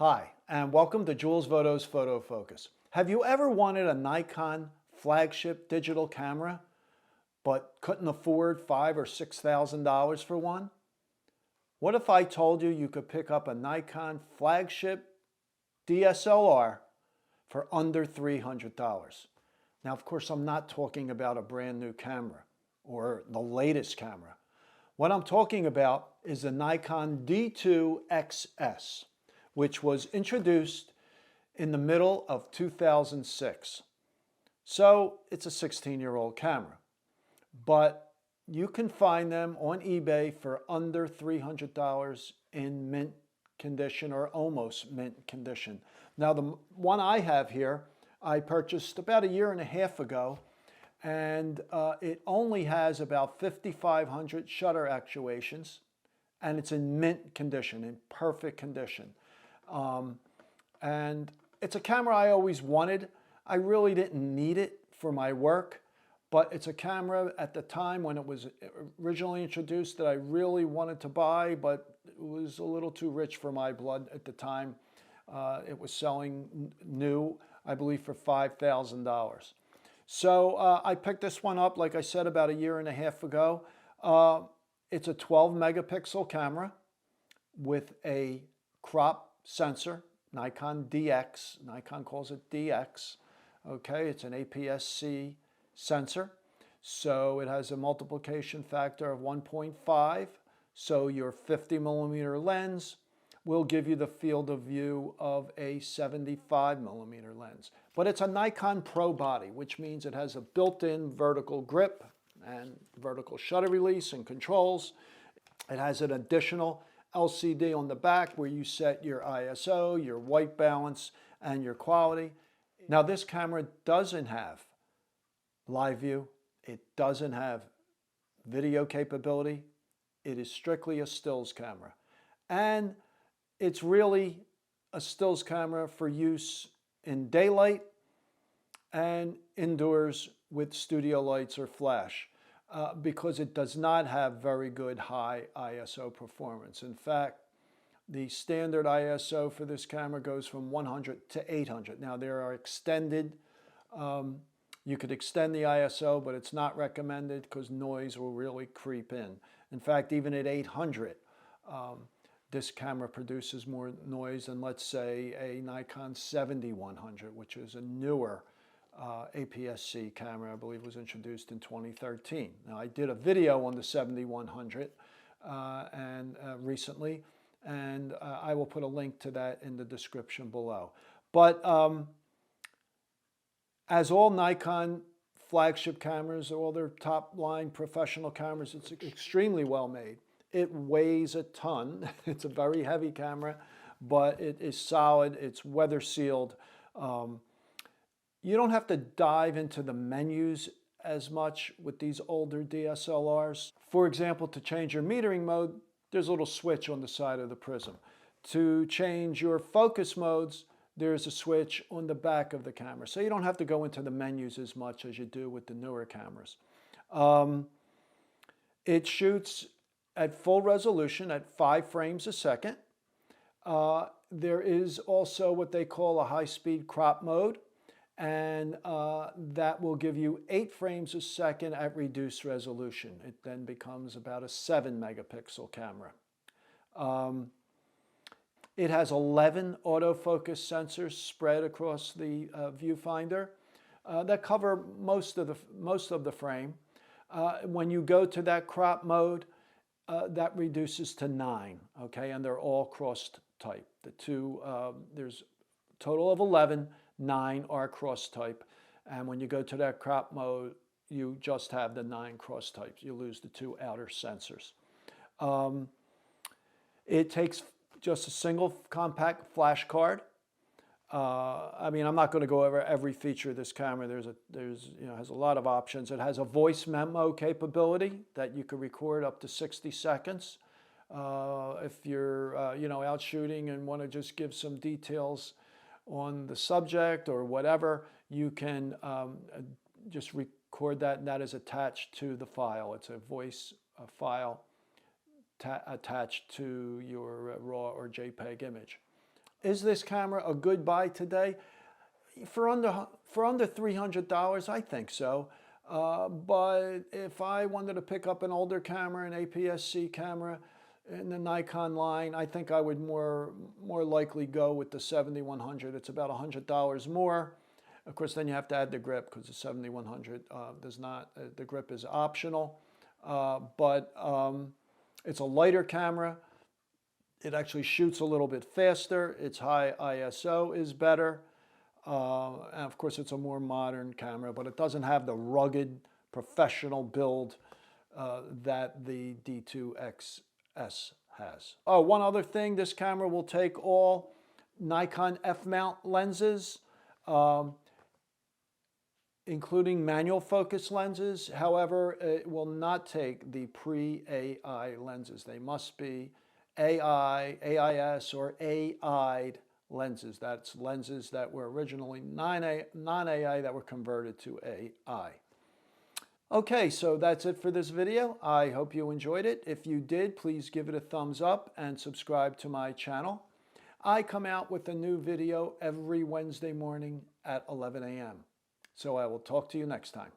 Hi, and welcome to Jules Voto's Photo Focus. Have you ever wanted a Nikon flagship digital camera, but couldn't afford $5,000 or $6,000 for one? What if I told you you could pick up a Nikon flagship DSLR for under $300? Now, of course, I'm not talking about a brand new camera or the latest camera. What I'm talking about is the Nikon D2XS, which was introduced in the middle of 2006. So it's a 16-year-old camera, but you can find them on eBay for under $300 in mint condition or almost mint condition. Now the one I have here, I purchased about a year and a half ago, and it only has about 5,500 shutter actuations, and it's in mint condition, in perfect condition. And it's a camera I always wanted. I really didn't need it for my work, but it's a camera at the time when it was originally introduced that I really wanted to buy, but it was a little too rich for my blood at the time. It was selling new, I believe, for $5,000. So I picked this one up, like I said, about a year and a half ago. It's a 12 megapixel camera with a crop sensor, Nikon DX. Nikon calls it DX. Okay, it's an APS-C sensor. So it has a multiplication factor of 1.5. So your 50 millimeter lens will give you the field of view of a 75 millimeter lens. But it's a Nikon Pro body, which means it has a built-in vertical grip and vertical shutter release and controls. It has an additional LCD on the back where you set your ISO, your white balance, and your quality. Now this camera doesn't have live view. It doesn't have video capability. It is strictly a stills camera. And it's really a stills camera for use in daylight and indoors with studio lights or flash. Because it does not have very good high ISO performance. In fact, the standard ISO for this camera goes from 100 to 800. Now there are extended, you could extend the ISO, but it's not recommended because noise will really creep in. In fact, even at 800, this camera produces more noise than, let's say, a Nikon 7100, which is a newer APS-C camera, I believe was introduced in 2013. Now I did a video on the 7100 recently, and I will put a link to that in the description below. But as all Nikon flagship cameras, all their top line professional cameras, it's extremely well made. It weighs a ton. It's a very heavy camera, but it is solid. It's weather sealed. You don't have to dive into the menus as much with these older DSLRs. For example, to change your metering mode, there's a little switch on the side of the prism. To change your focus modes, there's a switch on the back of the camera. So you don't have to go into the menus as much as you do with the newer cameras. It shoots at full resolution at 5 frames a second. There is also what they call a high-speed crop mode, and that will give you 8 frames a second at reduced resolution. It then becomes about a 7 megapixel camera. It has 11 autofocus sensors spread across the viewfinder that cover most of the frame. When you go to that crop mode, that reduces to 9, okay, and they're all crossed type. The two, there's a total of 11, 9 are cross type, and when you go to that crop mode, you just have the 9 cross types. You lose the 2 outer sensors. It takes just a single compact flash card. I mean, I'm not going to go over every feature of this camera. Has a lot of options. It has a voice memo capability that you can record up to 60 seconds. If you're out shooting and want to just give some details on the subject or whatever, you can just record that, and that is attached to the file. It's a voice file attached to your RAW or JPEG image. Is this camera a good buy today? For under $300, I think so. But if I wanted to pick up an older camera, an APS-C camera in the Nikon line, I think I would more likely go with the 7100. It's about $100 more. Of course, then you have to add the grip because the 7100 does not. The grip is optional, but it's a lighter camera. It actually shoots a little bit faster. Its high ISO is better. And of course, it's a more modern camera, but it doesn't have the rugged professional build that the D2XS has. Oh, one other thing, this camera will take all Nikon f-mount lenses, including manual focus lenses. However, it will not take the pre-AI lenses. They must be AI, AIS, or AI'd lenses. That's lenses that were originally non-AI that were converted to AI. Okay, so that's it for this video. I hope you enjoyed it. If you did, please give it a thumbs up and subscribe to my channel. I come out with a new video every Wednesday morning at 11 a.m. So I will talk to you next time.